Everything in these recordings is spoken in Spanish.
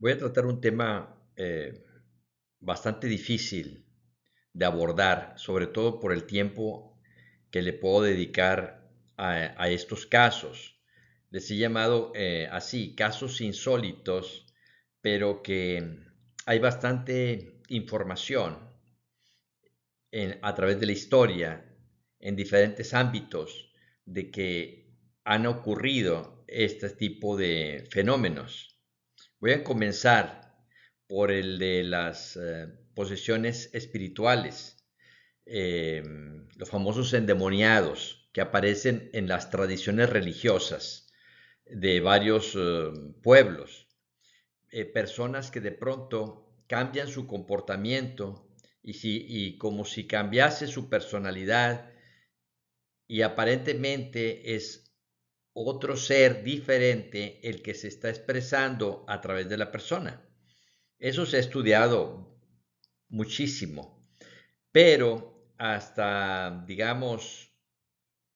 Voy a tratar un tema bastante difícil de abordar, sobre todo por el tiempo que le puedo dedicar a estos casos. Les he llamado así, casos insólitos, pero que hay bastante información a través de la historia, en diferentes ámbitos, de que han ocurrido este tipo de fenómenos. Voy a comenzar por el de las posesiones espirituales, eh, los famosos endemoniados que aparecen en las tradiciones religiosas de varios pueblos, personas que de pronto cambian su comportamiento y como si cambiase su personalidad y aparentemente es otro ser diferente el que se está expresando a través de la persona. Eso se ha estudiado muchísimo, pero hasta, digamos,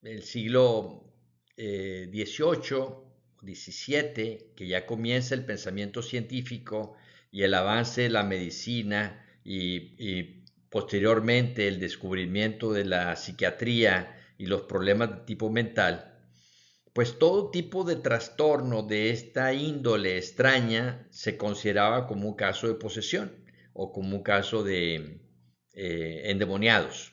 el siglo XVIII, XVII, que ya comienza el pensamiento científico y el avance de la medicina y posteriormente el descubrimiento de la psiquiatría y los problemas de tipo mental, pues todo tipo de trastorno de esta índole extraña se consideraba como un caso de posesión o como un caso de endemoniados.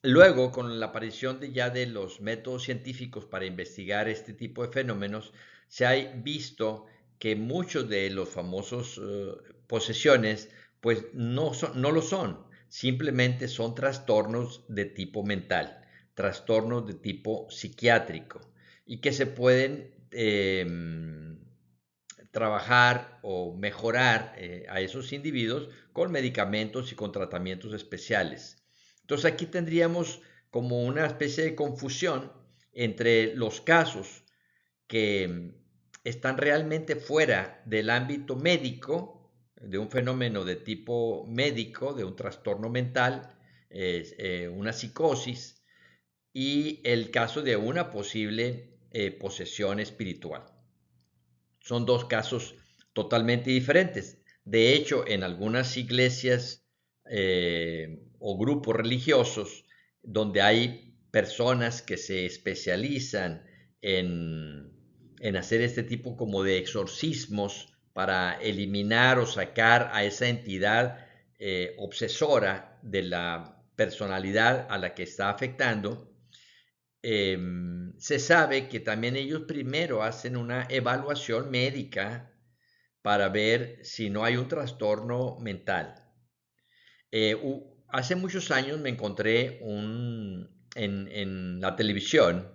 Luego, con la aparición ya de los métodos científicos para investigar este tipo de fenómenos, se ha visto que muchos de los famosos posesiones, pues no lo son, simplemente son trastornos de tipo mental, trastornos de tipo psiquiátrico y que se pueden trabajar o mejorar a esos individuos con medicamentos y con tratamientos especiales. Entonces aquí tendríamos como una especie de confusión entre los casos que están realmente fuera del ámbito médico, de un fenómeno de tipo médico, de un trastorno mental, una psicosis, y el caso de una posible posesión espiritual. Son dos casos totalmente diferentes. De hecho, en algunas iglesias o grupos religiosos donde hay personas que se especializan en hacer este tipo como de exorcismos para eliminar o sacar a esa entidad obsesora de la personalidad a la que está afectando, se sabe que también ellos primero hacen una evaluación médica para ver si no hay un trastorno mental. Hace muchos años me encontré en la televisión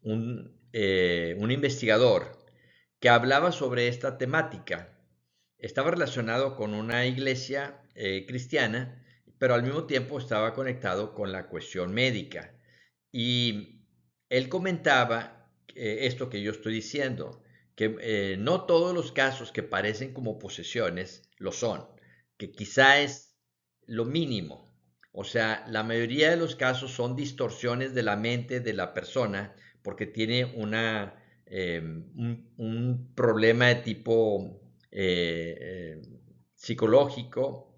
un investigador que hablaba sobre esta temática. Estaba relacionado con una iglesia cristiana, pero al mismo tiempo estaba conectado con la cuestión médica. Y él comentaba esto que yo estoy diciendo, que no todos los casos que parecen como posesiones lo son, que quizá es lo mínimo. O sea, la mayoría de los casos son distorsiones de la mente de la persona porque tiene un problema de tipo psicológico,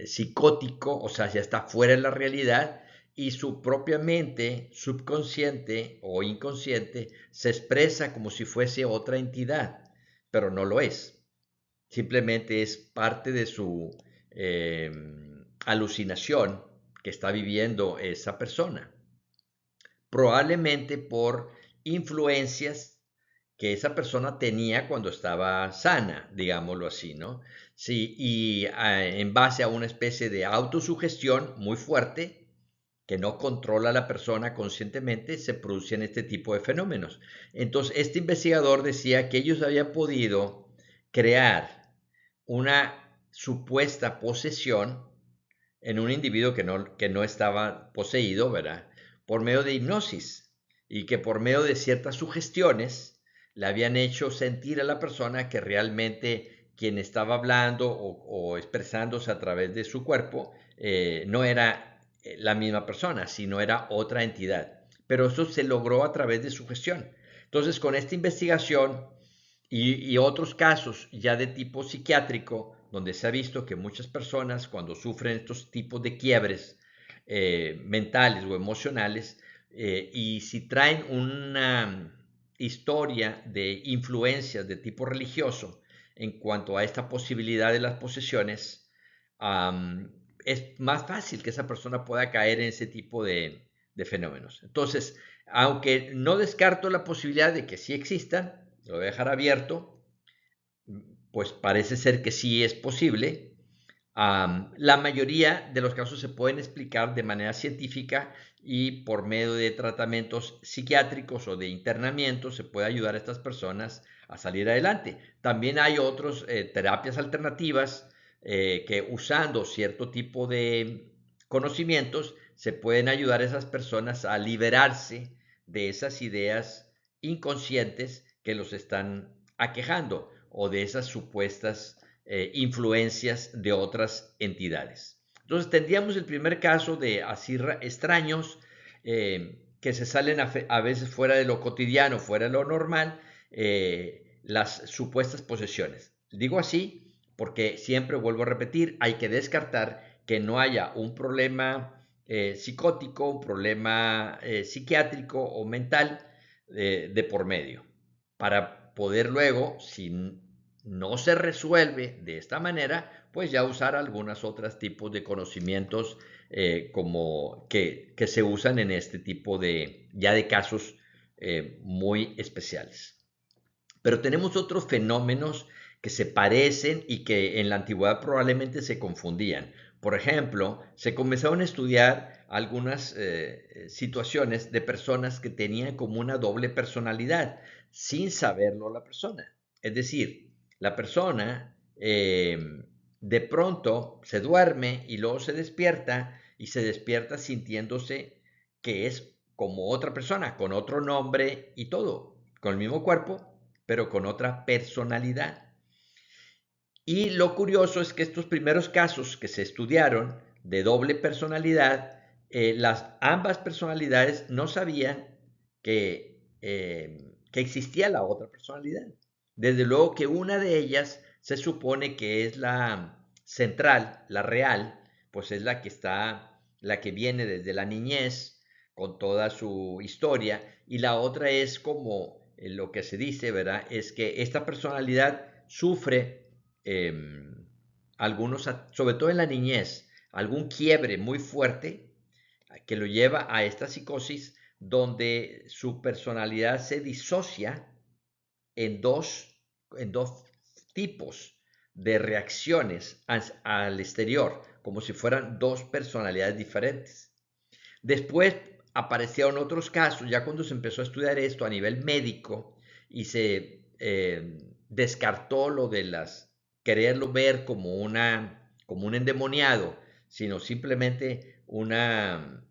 psicótico, o sea, ya está fuera de la realidad y su propia mente subconsciente o inconsciente se expresa como si fuese otra entidad, pero no lo es. Simplemente es parte de su eh, alucinación que está viviendo esa persona. Probablemente por influencias que esa persona tenía cuando estaba sana, digámoslo así, ¿no? Sí, y en base a una especie de autosugestión muy fuerte que no controla la persona conscientemente, se producen este tipo de fenómenos. Entonces, este investigador decía que ellos habían podido crear una supuesta posesión en un individuo que no estaba poseído, ¿verdad? Por medio de hipnosis y que por medio de ciertas sugestiones le habían hecho sentir a la persona que realmente quien estaba hablando o expresándose a través de su cuerpo no era la misma persona, sino era otra entidad. pero eso se logró a través de sugestión. Entonces, con esta investigación y otros casos ya de tipo psiquiátrico, donde se ha visto que muchas personas cuando sufren estos tipos de quiebres mentales o emocionales, y si traen una historia de influencias de tipo religioso en cuanto a esta posibilidad de las posesiones, es más fácil que esa persona pueda caer en ese tipo de fenómenos. Entonces, aunque no descarto la posibilidad de que sí existan, lo voy a dejar abierto, pues parece ser que sí es posible. La mayoría de los casos se pueden explicar de manera científica y por medio de tratamientos psiquiátricos o de internamiento se puede ayudar a estas personas a salir adelante. También hay otras terapias alternativas que usando cierto tipo de conocimientos se pueden ayudar a esas personas a liberarse de esas ideas inconscientes que los están aquejando o de esas supuestas influencias de otras entidades. Entonces tendríamos el primer caso de así extraños que se salen a veces fuera de lo cotidiano, fuera de lo normal, las supuestas posesiones. Digo así porque siempre vuelvo a repetir, hay que descartar que no haya un problema psicótico, un problema psiquiátrico o mental de por medio, para poder luego, si no se resuelve de esta manera, pues ya usar algunos otros tipos de conocimientos como que se usan en este tipo de, ya de casos muy especiales. Pero tenemos otros fenómenos que se parecen y que en la antigüedad probablemente se confundían. Por ejemplo, se comenzaron a estudiar algunas situaciones de personas que tenían como una doble personalidad sin saberlo la persona. Es decir, la persona de pronto se duerme y luego se despierta y se despierta sintiéndose que es como otra persona, con otro nombre y todo, con el mismo cuerpo, pero con otra personalidad. Y lo curioso es que estos primeros casos que se estudiaron de doble personalidad, ambas personalidades no sabían que existía la otra personalidad. Desde luego que una de ellas se supone que es la central, la real, pues es la que está, la que viene desde la niñez con toda su historia, y la otra es como lo que se dice, ¿verdad? Es que esta personalidad sufre eh, algunos, sobre todo en la niñez, algún quiebre muy fuerte que lo lleva a esta psicosis donde su personalidad se disocia en dos, en dos tipos de reacciones al exterior, como si fueran dos personalidades diferentes. Después aparecieron otros casos, ya cuando se empezó a estudiar esto a nivel médico y se descartó lo de quererlo ver como un endemoniado, sino simplemente una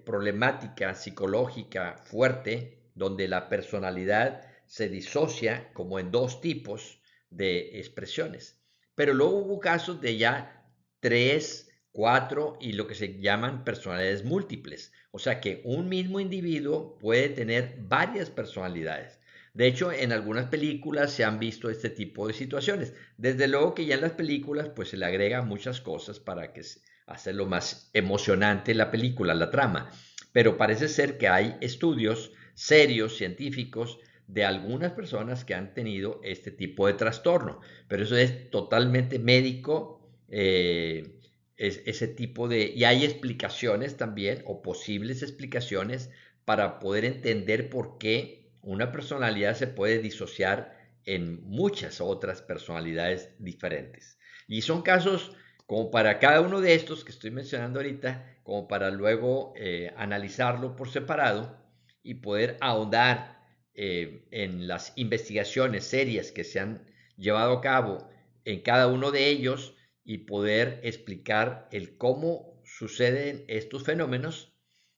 problemática psicológica fuerte donde la personalidad se disocia como en dos tipos de expresiones. Pero luego hubo casos de ya tres, cuatro y lo que se llaman personalidades múltiples. O sea que un mismo individuo puede tener varias personalidades. De hecho, en algunas películas se han visto este tipo de situaciones. Desde luego que ya en las películas pues se le agrega muchas cosas para que hacerlo más emocionante la película, la trama. Pero parece ser que hay estudios serios, científicos, de algunas personas que han tenido este tipo de trastorno. Pero eso es totalmente médico. Ese tipo de... Y hay explicaciones también, o posibles explicaciones, para poder entender por qué una personalidad se puede disociar en muchas otras personalidades diferentes. Y son casos como para cada uno de estos que estoy mencionando ahorita, como para luego analizarlo por separado y poder ahondar en las investigaciones serias que se han llevado a cabo en cada uno de ellos y poder explicar el cómo suceden estos fenómenos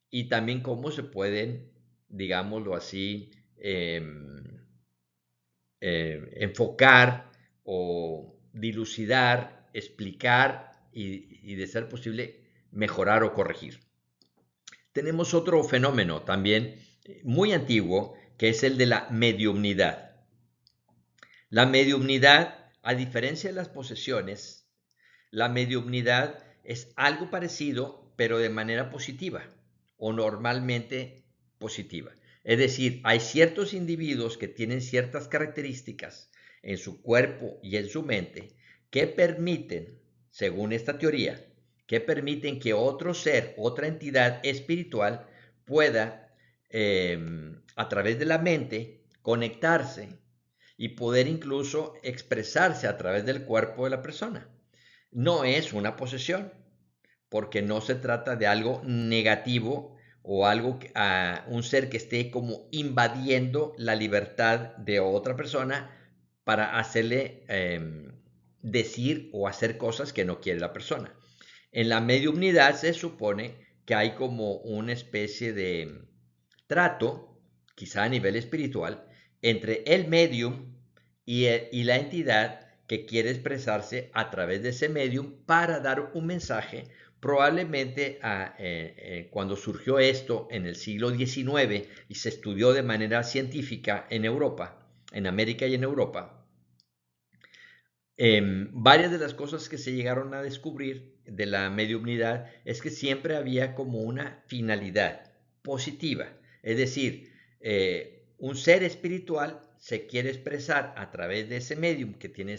y también cómo se pueden, digámoslo así, enfocar o dilucidar, explicar y de ser posible mejorar o corregir. Tenemos otro fenómeno también muy antiguo, que es el de la mediumnidad. La mediumnidad, a diferencia de las posesiones, la mediumnidad es algo parecido, pero de manera positiva o normalmente positiva. Es decir, hay ciertos individuos que tienen ciertas características en su cuerpo y en su mente que permiten, según esta teoría, que permiten que otro ser, otra entidad espiritual pueda, a través de la mente, conectarse y poder incluso expresarse a través del cuerpo de la persona. No es una posesión, porque no se trata de algo negativo o algo, un ser que esté como invadiendo la libertad de otra persona para hacerle decir o hacer cosas que no quiere la persona. En la mediumnidad se supone que hay como una especie de trato, quizá a nivel espiritual, entre el medium y la entidad que quiere expresarse a través de ese medium para dar un mensaje. Probablemente cuando surgió esto en el siglo XIX y se estudió de manera científica en Europa, en América y en Europa, varias de las cosas que se llegaron a descubrir de la mediumnidad es que siempre había como una finalidad positiva. Es decir, un ser espiritual se quiere expresar a través de ese medium que tiene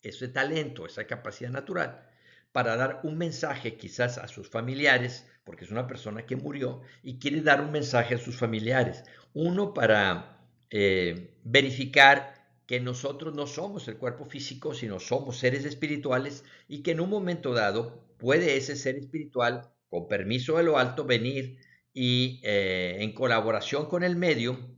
ese talento, esa capacidad natural, para dar un mensaje quizás a sus familiares, porque es una persona que murió y quiere dar un mensaje a sus familiares. Uno, para verificar que nosotros no somos el cuerpo físico, sino somos seres espirituales y que en un momento dado puede ese ser espiritual, con permiso de lo alto, venir y en colaboración con el medium,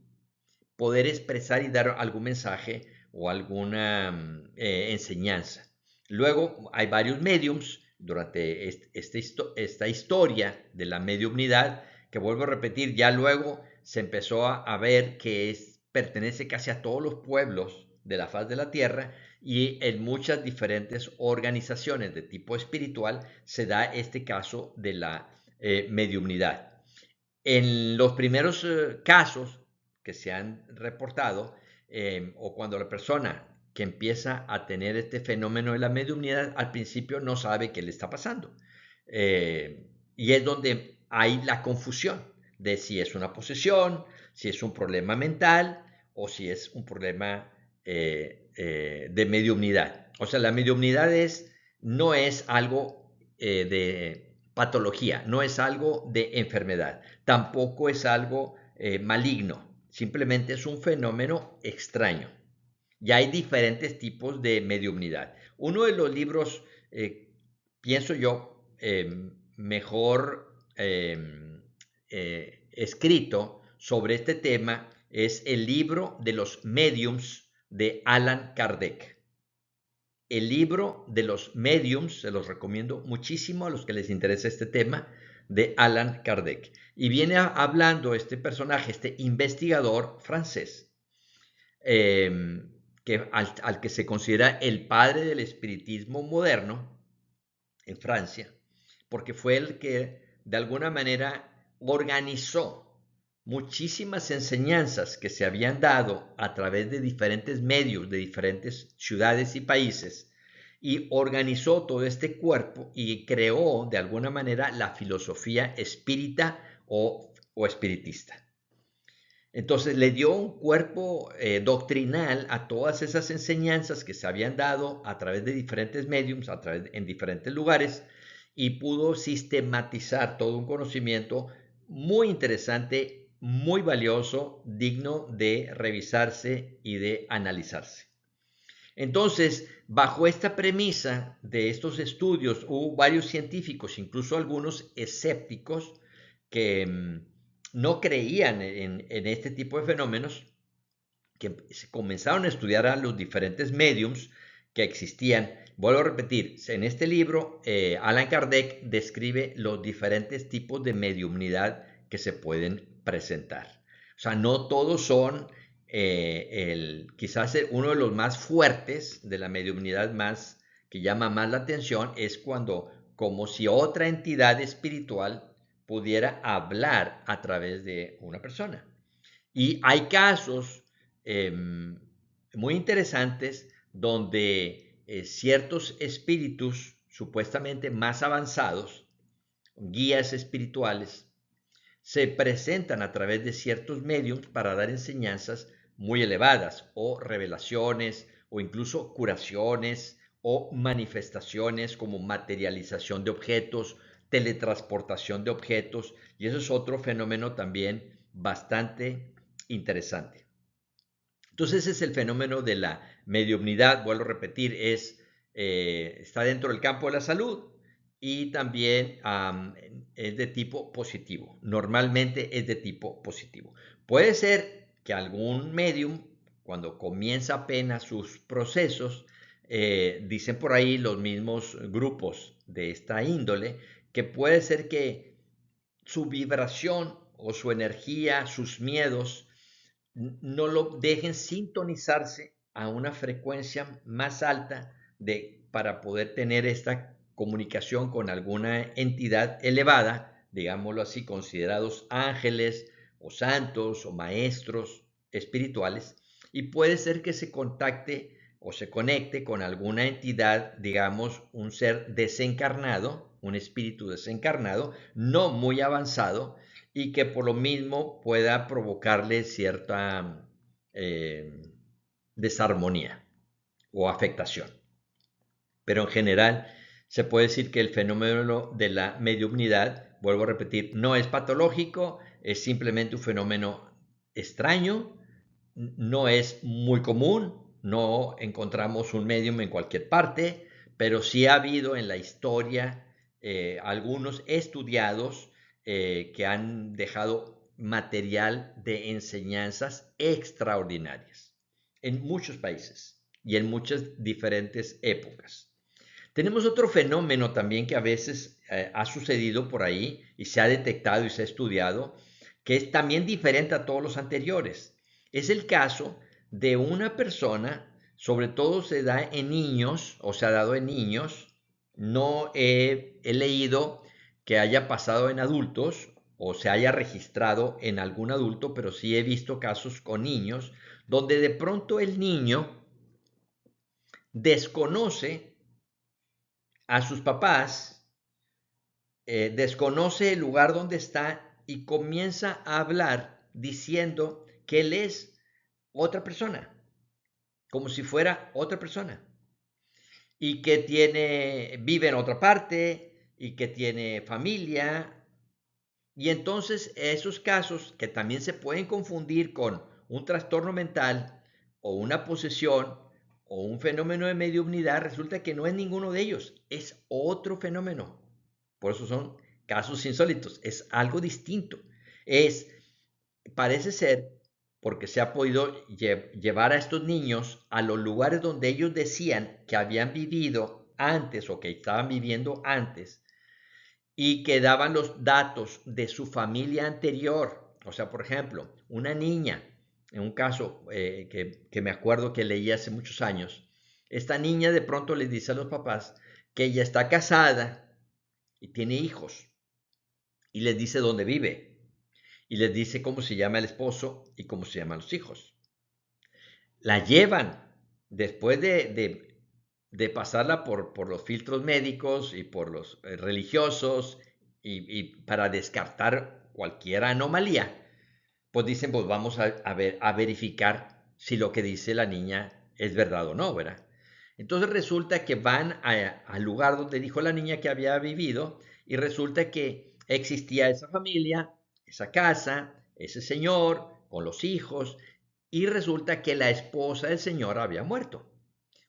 poder expresar y dar algún mensaje o alguna enseñanza. Luego hay varios mediums durante esta historia de la mediumnidad, que vuelvo a repetir, ya luego se empezó a ver que pertenece casi a todos los pueblos de la faz de la tierra, y en muchas diferentes organizaciones de tipo espiritual se da este caso de la mediumnidad. En los primeros casos que se han reportado, o cuando la persona que empieza a tener este fenómeno de la mediumnidad al principio no sabe qué le está pasando. Y es donde hay la confusión de si es una posesión, si es un problema mental o si es un problema de mediumnidad. O sea, la mediumnidad no es algo de patología, no es algo de enfermedad, tampoco es algo maligno, simplemente es un fenómeno extraño. Ya hay diferentes tipos de mediumnidad. Uno de los libros, pienso yo, mejor escrito sobre este tema es el libro de los mediums de Allan Kardec. El libro de los mediums, se los recomiendo muchísimo a los que les interesa este tema, de Allan Kardec. Y viene hablando este personaje, este investigador francés, al que se considera el padre del espiritismo moderno en Francia, porque fue el que de alguna manera organizó muchísimas enseñanzas que se habían dado a través de diferentes medios, de diferentes ciudades y países, y organizó todo este cuerpo y creó de alguna manera la filosofía espírita o espiritista. Entonces le dio un cuerpo doctrinal a todas esas enseñanzas que se habían dado a través de diferentes mediums, en diferentes lugares, y pudo sistematizar todo un conocimiento muy interesante, muy valioso, digno de revisarse y de analizarse. Entonces, bajo esta premisa de estos estudios, hubo varios científicos, incluso algunos escépticos, que no creían en este tipo de fenómenos, que se comenzaron a estudiar a los diferentes mediums que existían. Vuelvo a repetir, en este libro Allan Kardec describe los diferentes tipos de mediumnidad que se pueden presentar. O sea, no todos son quizás uno de los más fuertes de la mediumnidad, más que llama más la atención, es cuando, como si otra entidad espiritual pudiera hablar a través de una persona. Y hay casos muy interesantes donde ciertos espíritus supuestamente más avanzados, guías espirituales, se presentan a través de ciertos mediums para dar enseñanzas muy elevadas o revelaciones o incluso curaciones o manifestaciones como materialización de objetos, teletransportación de objetos, y eso es otro fenómeno también bastante interesante. Entonces ese es el fenómeno de la mediumnidad, vuelvo a repetir, está dentro del campo de la salud y también es de tipo positivo. Normalmente es de tipo positivo. Puede ser que algún medium, cuando comienza apenas sus procesos, dicen por ahí los mismos grupos de esta índole, que puede ser que su vibración o su energía, sus miedos, no lo dejen sintonizarse a una frecuencia más alta para poder tener esta comunicación con alguna entidad elevada, digámoslo así, considerados ángeles o santos o maestros espirituales, y puede ser que se contacte o se conecte con alguna entidad, digamos, un ser desencarnado, un espíritu desencarnado, no muy avanzado, y que por lo mismo pueda provocarle cierta eh, desarmonía o afectación. Pero en general se puede decir que el fenómeno de la mediumnidad, vuelvo a repetir, no es patológico, es simplemente un fenómeno extraño, no es muy común, no encontramos un medium en cualquier parte, pero sí ha habido en la historia algunos estudiados que han dejado material de enseñanzas extraordinarias en muchos países y en muchas diferentes épocas. Tenemos otro fenómeno también que a veces ha sucedido por ahí y se ha detectado y se ha estudiado, que es también diferente a todos los anteriores. Es el caso de una persona, sobre todo se da en niños, o se ha dado en niños, no he leído que haya pasado en adultos o se haya registrado en algún adulto, pero sí he visto casos con niños, donde de pronto el niño desconoce a sus papás, desconoce el lugar donde está y comienza a hablar diciendo que él es otra persona, como si fuera otra persona, y que vive en otra parte y que tiene familia. Y entonces esos casos que también se pueden confundir con un trastorno mental o una posesión o un fenómeno de mediumnidad, resulta que no es ninguno de ellos, es otro fenómeno. Por eso son casos insólitos, es algo distinto. Es, parece ser, porque se ha podido llevar a estos niños a los lugares donde ellos decían que habían vivido antes o que estaban viviendo antes, y que daban los datos de su familia anterior. O sea, por ejemplo, una niña, en un caso que me acuerdo que leí hace muchos años, esta niña de pronto le dice a los papás que ella está casada y tiene hijos, y les dice dónde vive, y les dice cómo se llama el esposo y cómo se llaman los hijos. La llevan después de pasarla por los filtros médicos y por los religiosos y para descartar cualquier anomalía, pues dicen, pues vamos a verificar si lo que dice la niña es verdad o no, ¿verdad? Entonces resulta que van al lugar donde dijo la niña que había vivido y resulta que existía esa familia, esa casa, ese señor con los hijos, y resulta que la esposa del señor había muerto.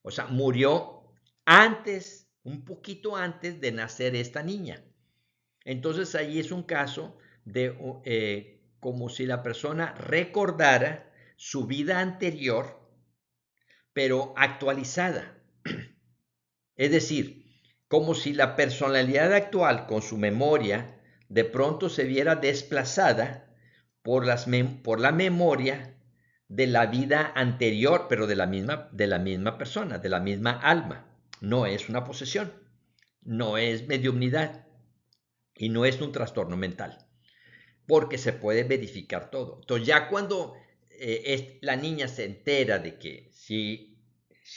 O sea, murió antes, un poquito antes de nacer esta niña. Entonces ahí es un caso de como si la persona recordara su vida anterior, pero actualizada. Es decir, como si la personalidad actual con su memoria de pronto se viera desplazada por la memoria de la vida anterior, pero de la misma persona, de la misma alma. No es una posesión, no es mediumnidad. y no es un trastorno mental, porque se puede verificar todo. Entonces ya cuando la niña se entera de que sí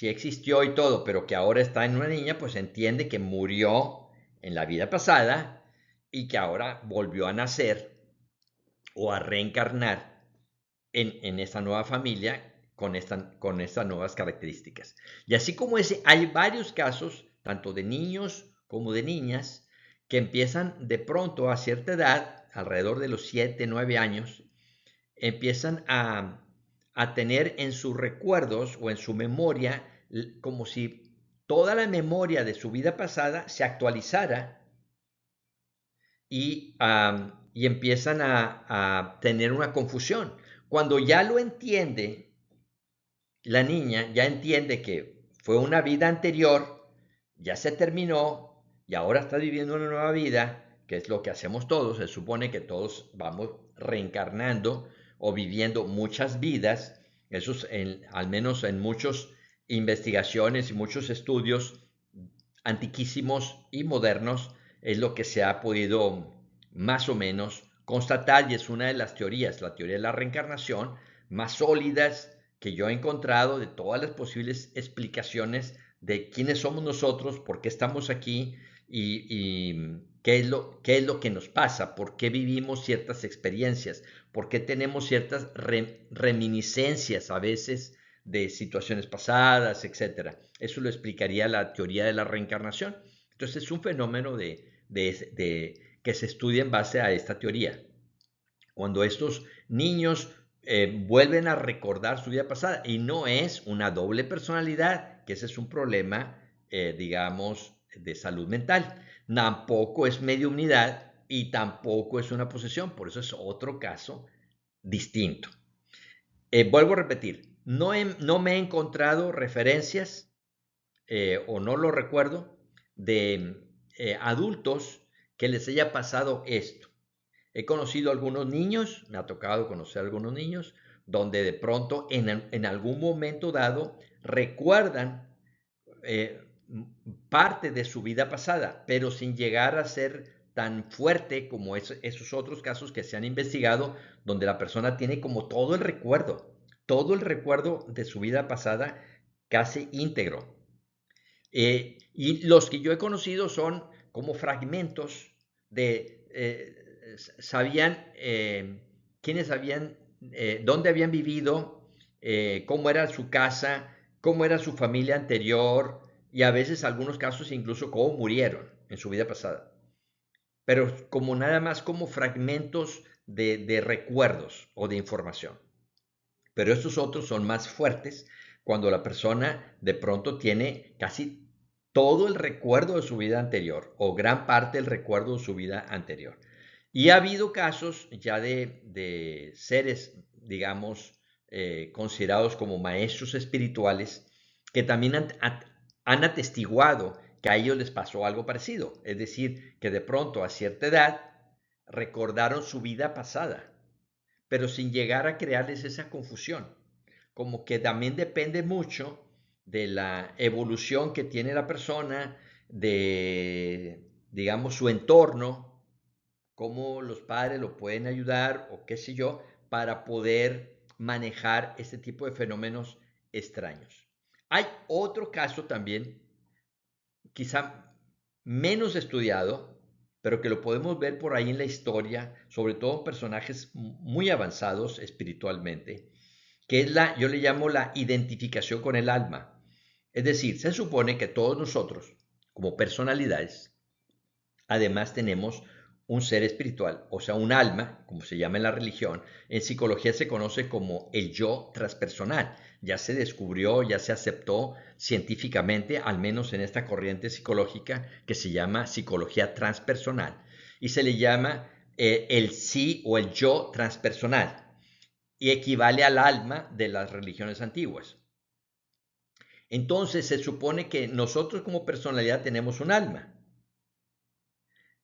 existió y todo, pero que ahora está en una niña, pues entiende que murió en la vida pasada y que ahora volvió a nacer o a reencarnar en esta nueva familia con estas nuevas características. Y así como ese, hay varios casos, tanto de niños como de niñas, que empiezan de pronto a cierta edad, alrededor de los 7, 9 años, empiezan a tener en sus recuerdos o en su memoria como si toda la memoria de su vida pasada se actualizara y empiezan a tener una confusión. Cuando ya lo entiende, la niña ya entiende que fue una vida anterior, ya se terminó y ahora está viviendo una nueva vida, que es lo que hacemos todos. Se supone que todos vamos reencarnando o viviendo muchas vidas. Eso es al menos en muchas investigaciones y muchos estudios antiquísimos y modernos es lo que se ha podido más o menos constatar, y es una de las teorías, la teoría de la reencarnación, más sólidas que yo he encontrado de todas las posibles explicaciones de quiénes somos nosotros, por qué estamos aquí y qué es lo que nos pasa, por qué vivimos ciertas experiencias, por qué tenemos ciertas reminiscencias a veces de situaciones pasadas, etcétera. Eso lo explicaría la teoría de la reencarnación. Entonces es un fenómeno que se estudia en base a esta teoría. Cuando estos niños vuelven a recordar su vida pasada y no es una doble personalidad, que ese es un problema, digamos, de salud mental. Tampoco es mediunidad y tampoco es una posesión, por eso es otro caso distinto. Vuelvo a repetir, no me he encontrado referencias o no lo recuerdo de adultos que les haya pasado esto. He conocido algunos niños, me ha tocado conocer algunos niños, donde de pronto en algún momento dado recuerdan eh, parte de su vida pasada, pero sin llegar a ser tan fuerte como esos otros casos que se han investigado, donde la persona tiene como todo el recuerdo de su vida pasada casi íntegro. Y los que yo he conocido son como fragmentos de, sabían quiénes habían, dónde habían vivido, cómo era su casa, cómo era su familia anterior y a veces algunos casos incluso cómo murieron en su vida pasada. Pero como nada más como fragmentos de recuerdos o de información. Pero estos otros son más fuertes cuando la persona de pronto tiene casi todo el recuerdo de su vida anterior o gran parte del recuerdo de su vida anterior. Y ha habido casos ya de seres, digamos, considerados como maestros espirituales que también han atestiguado que a ellos les pasó algo parecido. Es decir, que de pronto a cierta edad recordaron su vida pasada, pero sin llegar a crearles esa confusión. Como que también depende mucho de la evolución que tiene la persona, de, digamos, su entorno, cómo los padres lo pueden ayudar o qué sé yo, para poder manejar este tipo de fenómenos extraños. Hay otro caso también, quizá menos estudiado, pero que lo podemos ver por ahí en la historia, sobre todo en personajes muy avanzados espiritualmente, que es yo le llamo la identificación con el alma. Es decir, se supone que todos nosotros, como personalidades, además tenemos un ser espiritual, o sea, un alma, como se llama en la religión. En psicología se conoce como el yo transpersonal. Ya se descubrió, ya se aceptó científicamente, al menos en esta corriente psicológica que se llama psicología transpersonal. Y se le llama el sí o el yo transpersonal. Y equivale al alma de las religiones antiguas. Entonces se supone que nosotros como personalidad tenemos un alma.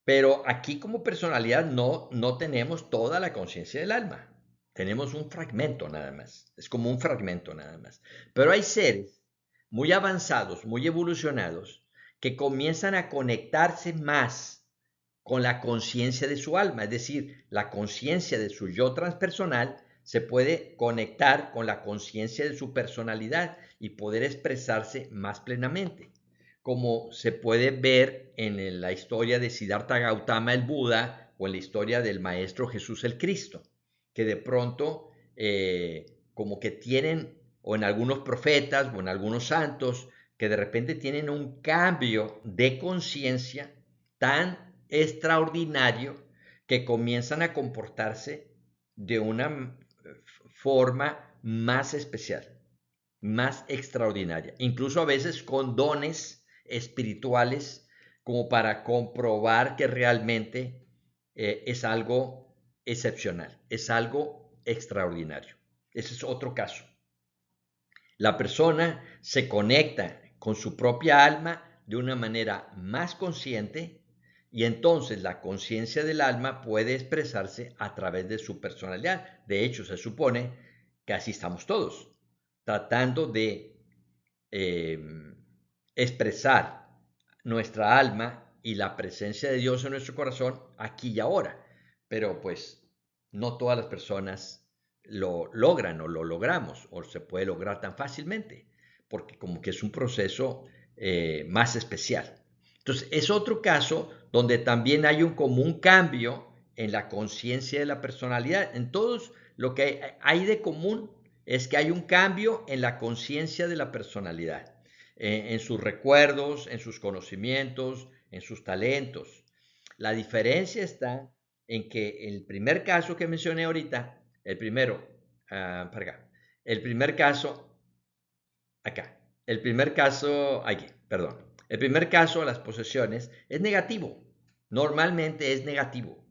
Pero aquí como personalidad no tenemos toda la conciencia del alma. Tenemos un fragmento nada más. Es como un fragmento nada más. Pero hay seres muy avanzados, muy evolucionados, que comienzan a conectarse más con la conciencia de su alma, es decir, la conciencia de su yo transpersonal se puede conectar con la conciencia de su personalidad y poder expresarse más plenamente, como se puede ver en la historia de Siddhartha Gautama el Buda o en la historia del Maestro Jesús el Cristo, que de pronto como que tienen, o en algunos profetas o en algunos santos, que de repente tienen un cambio de conciencia tan extraordinario que comienzan a comportarse de una forma más especial, más extraordinaria, incluso a veces con dones espirituales como para comprobar que realmente es algo excepcional, es algo extraordinario. Ese es otro caso. La persona se conecta con su propia alma de una manera más consciente y entonces la conciencia del alma puede expresarse a través de su personalidad. De hecho, se supone que así estamos todos, tratando de eh, expresar nuestra alma y la presencia de Dios en nuestro corazón aquí y ahora. Pero pues no todas las personas lo logran o lo logramos o se puede lograr tan fácilmente, porque como que es un proceso más especial. Entonces es otro caso donde también hay un común cambio en la conciencia de la personalidad. En todos lo que hay de común es que hay un cambio en la conciencia de la personalidad, en sus recuerdos, en sus conocimientos, en sus talentos. La diferencia está en que el primer caso que mencioné ahorita, el primero, para acá, el primer caso, acá, el primer caso, aquí, perdón, el primer caso, las posesiones, es negativo, normalmente es negativo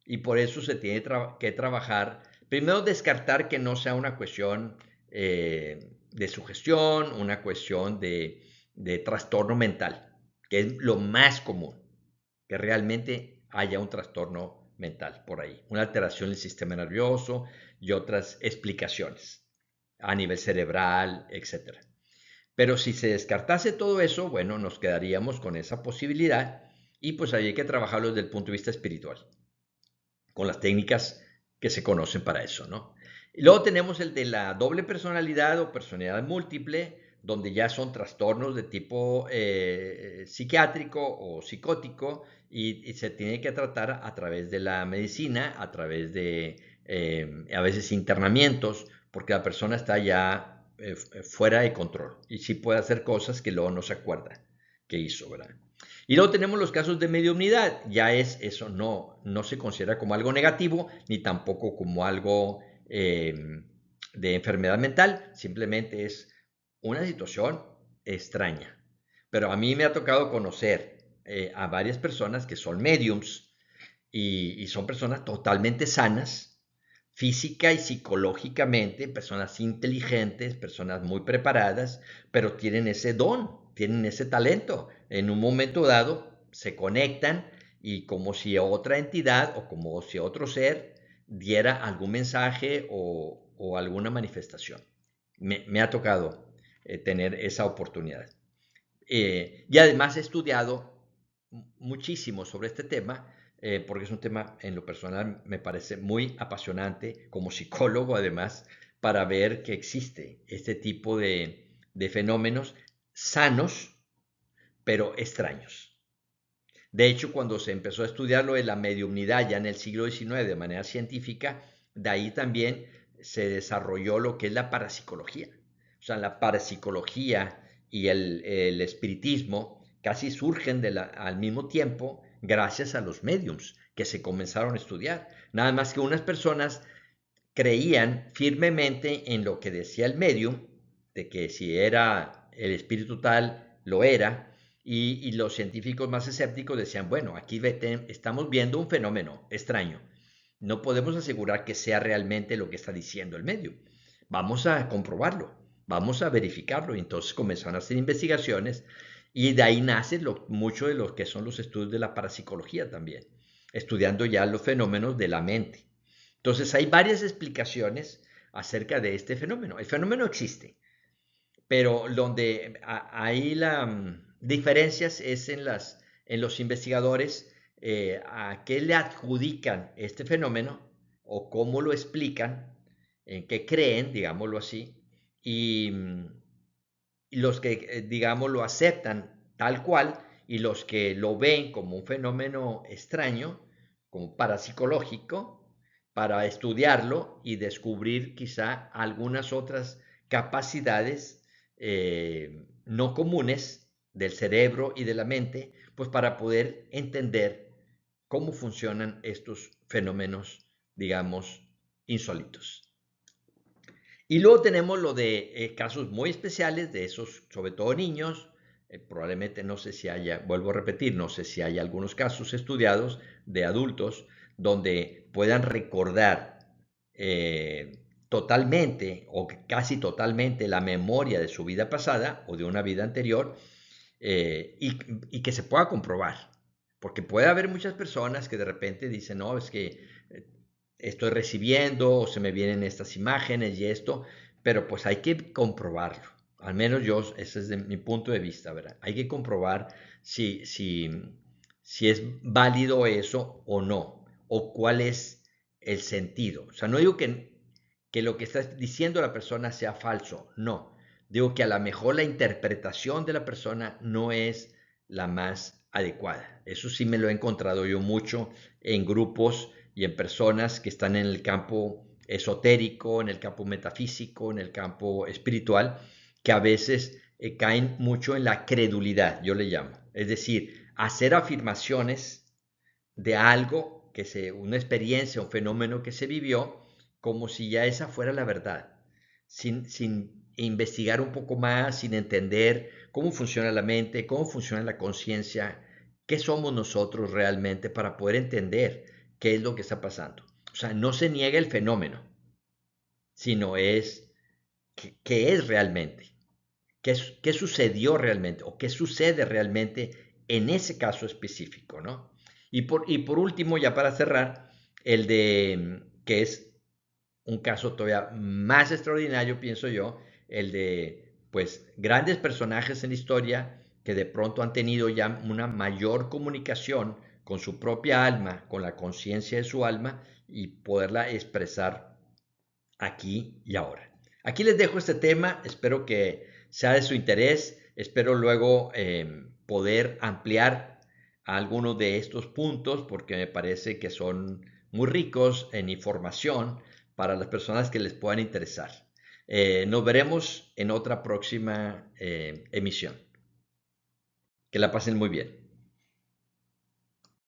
y por eso se tiene que trabajar, primero descartar que no sea una cuestión de sugestión, una cuestión de trastorno mental, que es lo más común, que realmente haya un trastorno mental por ahí, una alteración del sistema nervioso y otras explicaciones a nivel cerebral, etcétera. Pero si se descartase todo eso, bueno, nos quedaríamos con esa posibilidad y pues ahí hay que trabajarlo desde el punto de vista espiritual, con las técnicas que se conocen para eso, ¿no? Y luego tenemos el de la doble personalidad o personalidad múltiple, donde ya son trastornos de tipo psiquiátrico o psicótico y se tiene que tratar a través de la medicina, a través de a veces internamientos, porque la persona está ya fuera de control y sí puede hacer cosas que luego no se acuerda que hizo, ¿verdad? Y luego tenemos los casos de mediumnidad, ya es eso, no se considera como algo negativo ni tampoco como algo de enfermedad mental, simplemente es una situación extraña. Pero a mí me ha tocado conocer a varias personas que son mediums y son personas totalmente sanas, física y psicológicamente, personas inteligentes, personas muy preparadas, pero tienen ese don, tienen ese talento. En un momento dado se conectan y como si otra entidad o como si otro ser diera algún mensaje o alguna manifestación. Me ha tocado tener esa oportunidad. Y además he estudiado muchísimo sobre este tema, porque es un tema en lo personal me parece muy apasionante como psicólogo además, para ver que existe este tipo de fenómenos sanos, pero extraños. De hecho, cuando se empezó a estudiar lo de la mediumnidad ya en el siglo XIX de manera científica, de ahí también se desarrolló lo que es la parapsicología. O sea, la parapsicología y el espiritismo casi surgen al mismo tiempo gracias a los mediums que se comenzaron a estudiar. Nada más que unas personas creían firmemente en lo que decía el medium, de que si era el espíritu tal, lo era, y los científicos más escépticos decían, bueno, aquí estamos viendo un fenómeno extraño, no podemos asegurar que sea realmente lo que está diciendo el medium, vamos a comprobarlo, vamos a verificarlo, y entonces comenzaron a hacer investigaciones, y de ahí nace mucho de lo que son los estudios de la parapsicología también, estudiando ya los fenómenos de la mente. Entonces hay varias explicaciones acerca de este fenómeno. El fenómeno existe, pero donde hay diferencias es en los investigadores a qué le adjudican este fenómeno o cómo lo explican, en qué creen, digámoslo así, y los que, digamos, lo aceptan tal cual y los que lo ven como un fenómeno extraño, como parapsicológico, para estudiarlo y descubrir quizá algunas otras capacidades no comunes del cerebro y de la mente, pues para poder entender cómo funcionan estos fenómenos, digamos, insólitos. Y luego tenemos lo de casos muy especiales de esos, sobre todo niños. Probablemente no sé si haya, vuelvo a repetir, no sé si hay algunos casos estudiados de adultos donde puedan recordar totalmente o casi totalmente la memoria de su vida pasada o de una vida anterior, y que se pueda comprobar. Porque puede haber muchas personas que de repente dicen, no, es que estoy recibiendo o se me vienen estas imágenes y esto, pero pues hay que comprobarlo. Al menos yo, ese es de mi punto de vista, ¿verdad? Hay que comprobar si es válido eso o no, o cuál es el sentido. O sea, no digo que lo que está diciendo la persona sea falso, no. Digo que a lo mejor la interpretación de la persona no es la más adecuada. Eso sí me lo he encontrado yo mucho en grupos y en personas que están en el campo esotérico, en el campo metafísico, en el campo espiritual, que a veces caen mucho en la credulidad, yo le llamo. Es decir, hacer afirmaciones de algo una experiencia, un fenómeno que se vivió, como si ya esa fuera la verdad, sin investigar un poco más, sin entender cómo funciona la mente, cómo funciona la conciencia, qué somos nosotros realmente para poder entender qué es lo que está pasando. O sea, no se niega el fenómeno, sino es qué es realmente, qué sucedió realmente o qué sucede realmente en ese caso específico, ¿no? Y por último, ya para cerrar, el de que es un caso todavía más extraordinario, pienso yo, el de pues grandes personajes en la historia que de pronto han tenido ya una mayor comunicación con su propia alma, con la conciencia de su alma y poderla expresar aquí y ahora. Aquí les dejo este tema, espero que sea de su interés, espero luego poder ampliar algunos de estos puntos porque me parece que son muy ricos en información para las personas que les puedan interesar. Nos veremos en otra próxima emisión. Que la pasen muy bien.